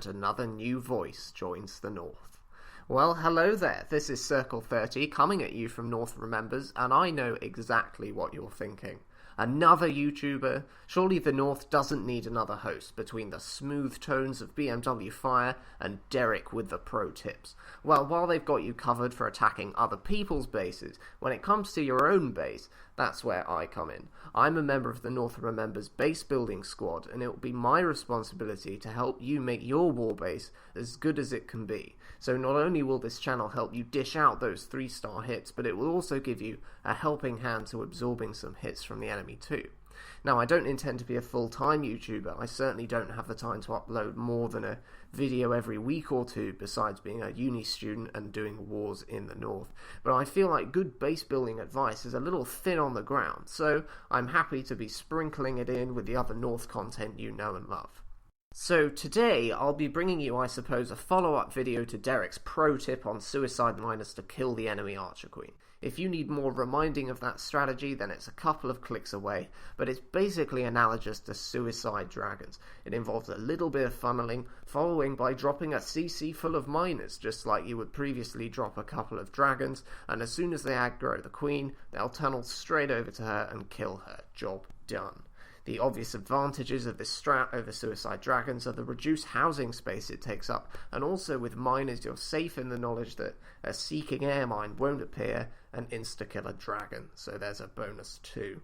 and another new voice joins the North. Well, hello there, this is Circle 30 coming at you from North Remembers, and I know exactly what you're thinking. Another YouTuber? Surely the North doesn't need another host between the smooth tones of BMW Fire and Derek with the pro tips. Well, while they've got you covered for attacking other people's bases, when it comes to your own base, that's where I come in. I'm a member of the North Remembers base building squad, and it will be my responsibility to help you make your war base as good as it can be. So not only will this channel help you dish out those 3-star hits, but it will also give you a helping hand to absorbing some hits from the enemy too. Now, I don't intend to be a full-time YouTuber. I certainly don't have the time to upload more than a video every week or two, besides being a uni student and doing wars in the North. But I feel like good base building advice is a little thin on the ground, so I'm happy to be sprinkling it in with the other North content you know and love. So today, I'll be bringing you, I suppose, a follow-up video to Derek's pro tip on suicide miners to kill the enemy Archer Queen. If you need more reminding of that strategy, then it's a couple of clicks away, but it's basically analogous to suicide dragons. It involves a little bit of funneling, following by dropping a CC full of miners, just like you would previously drop a couple of dragons, and as soon as they aggro the queen, they'll tunnel straight over to her and kill her. Job done. The obvious advantages of this strat over suicide dragons are the reduced housing space it takes up, and also with miners you're safe in the knowledge that a seeking air mine won't appear and insta-kill a dragon, so there's a bonus too.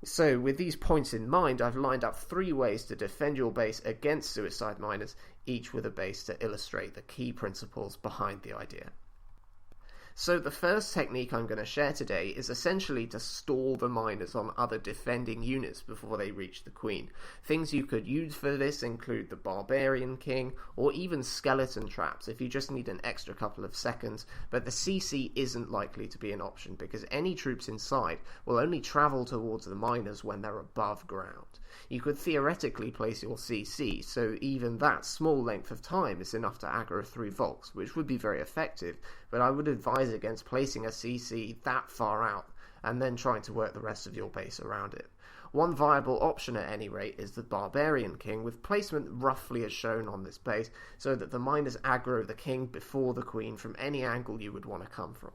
So with these points in mind, I've lined up 3 ways to defend your base against suicide miners, each with a base to illustrate the key principles behind the idea. So the first technique I'm going to share today is essentially to stall the miners on other defending units before they reach the queen. Things you could use for this include the barbarian king, or even skeleton traps if you just need an extra couple of seconds, but the CC isn't likely to be an option because any troops inside will only travel towards the miners when they're above ground. You could theoretically place your CC, so even that small length of time is enough to aggro 3 Volks, which would be very effective, but I would advise against placing a CC that far out and then trying to work the rest of your base around it. One viable option at any rate is the Barbarian King, with placement roughly as shown on this base, so that the miners aggro the king before the queen from any angle you would want to come from.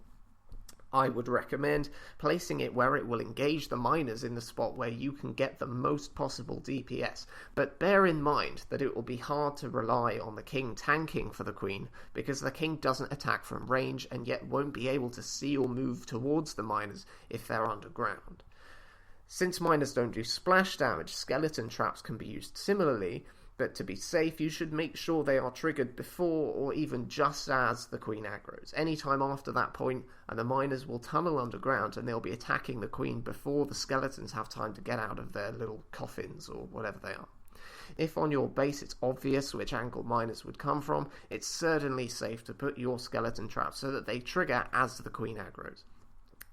I would recommend placing it where it will engage the miners in the spot where you can get the most possible DPS, but bear in mind that it will be hard to rely on the king tanking for the queen, because the king doesn't attack from range and yet won't be able to see or move towards the miners if they're underground. Since miners don't do splash damage, skeleton traps can be used similarly, but to be safe, you should make sure they are triggered before or even just as the queen aggroes. Any time after that point, and the miners will tunnel underground and they'll be attacking the queen before the skeletons have time to get out of their little coffins or whatever they are. If on your base it's obvious which angle miners would come from, it's certainly safe to put your skeleton traps so that they trigger as the queen aggroes.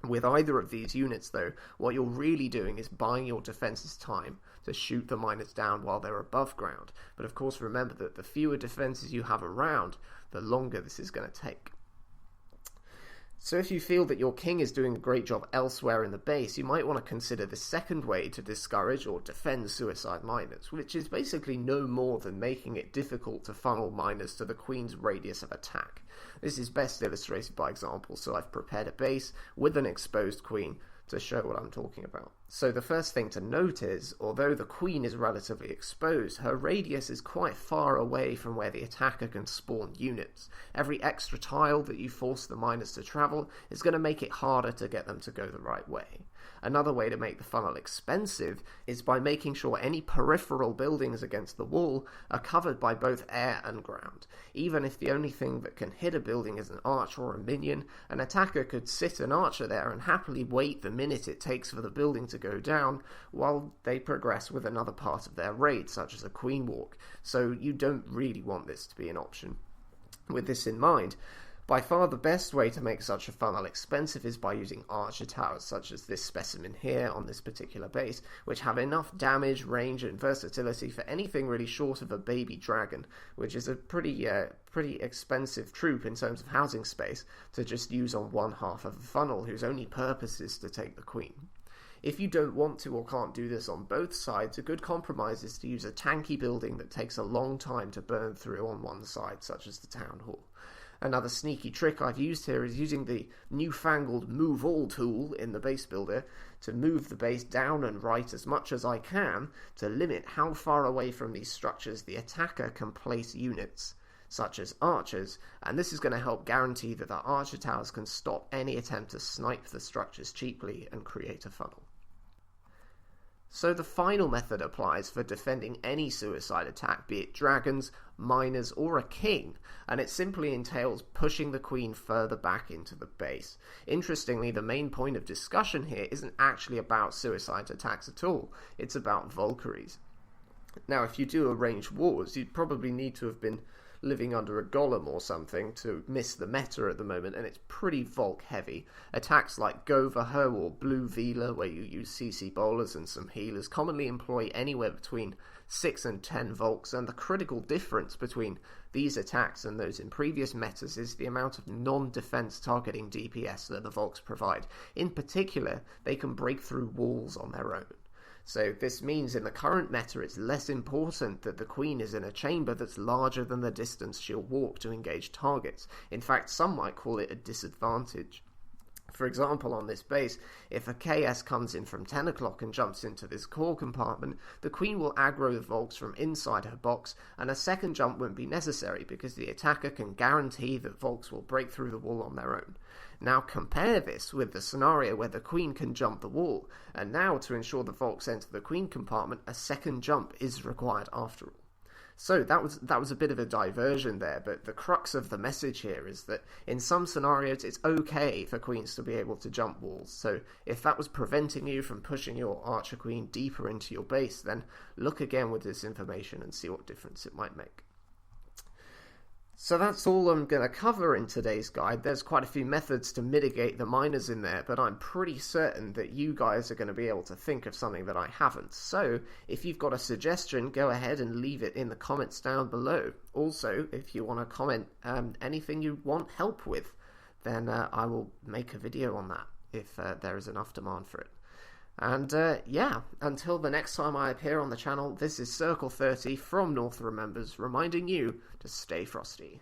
With either of these units though, what you're really doing is buying your defences time to shoot the miners down while they're above ground, but of course remember that the fewer defences you have around, the longer this is going to take. So if you feel that your king is doing a great job elsewhere in the base, you might want to consider the second way to discourage or defend suicide miners, which is basically no more than making it difficult to funnel miners to the queen's radius of attack. This is best illustrated by example, so I've prepared a base with an exposed queen to show what I'm talking about. So the first thing to note is, although the queen is relatively exposed, her radius is quite far away from where the attacker can spawn units. Every extra tile that you force the miners to travel is going to make it harder to get them to go the right way. Another way to make the funnel expensive is by making sure any peripheral buildings against the wall are covered by both air and ground. Even if the only thing that can hit a building is an archer or a minion, an attacker could sit an archer there and happily wait the minute it takes for the building to go down while they progress with another part of their raid, such as a queen walk, so you don't really want this to be an option. With this in mind, by far the best way to make such a funnel expensive is by using archer towers such as this specimen here on this particular base, which have enough damage, range and versatility for anything really short of a baby dragon, which is a pretty expensive troop in terms of housing space to just use on one half of a funnel whose only purpose is to take the queen. If you don't want to or can't do this on both sides, a good compromise is to use a tanky building that takes a long time to burn through on one side, such as the town hall. Another sneaky trick I've used here is using the newfangled move all tool in the base builder to move the base down and right as much as I can to limit how far away from these structures the attacker can place units, such as archers, and this is going to help guarantee that the archer towers can stop any attempt to snipe the structures cheaply and create a funnel. So the final method applies for defending any suicide attack, be it dragons, miners, or a king, and it simply entails pushing the queen further back into the base. Interestingly, the main point of discussion here isn't actually about suicide attacks at all, it's about valkyries. Now, if you do arrange wars, you'd probably need to have been living under a golem or something to miss the meta at the moment, and it's pretty Volk heavy. Attacks like Govaho or Blue Vela, where you use CC bowlers and some healers, commonly employ anywhere between 6 and 10 Volks, and the critical difference between these attacks and those in previous metas is the amount of non-defense targeting DPS that the Volks provide. In particular, they can break through walls on their own. So this means in the current meta it's less important that the queen is in a chamber that's larger than the distance she'll walk to engage targets. In fact, some might call it a disadvantage. For example, on this base, if a KS comes in from 10 o'clock and jumps into this core compartment, the queen will aggro the Volks from inside her box, and a second jump won't be necessary because the attacker can guarantee that Volks will break through the wall on their own. Now compare this with the scenario where the queen can jump the wall, and now to ensure the Volks enter the queen compartment, a second jump is required after all. So that was a bit of a diversion there, but the crux of the message here is that in some scenarios it's okay for queens to be able to jump walls. So if that was preventing you from pushing your archer queen deeper into your base, then look again with this information and see what difference it might make. So that's all I'm going to cover in today's guide. There's quite a few methods to mitigate the miners in there, but I'm pretty certain that you guys are going to be able to think of something that I haven't. So if you've got a suggestion, go ahead and leave it in the comments down below. Also, if you want to comment anything you want help with, then I will make a video on that if there is enough demand for it. And yeah, until the next time I appear on the channel, this is Circle 30 from North Remembers, reminding you to stay frosty.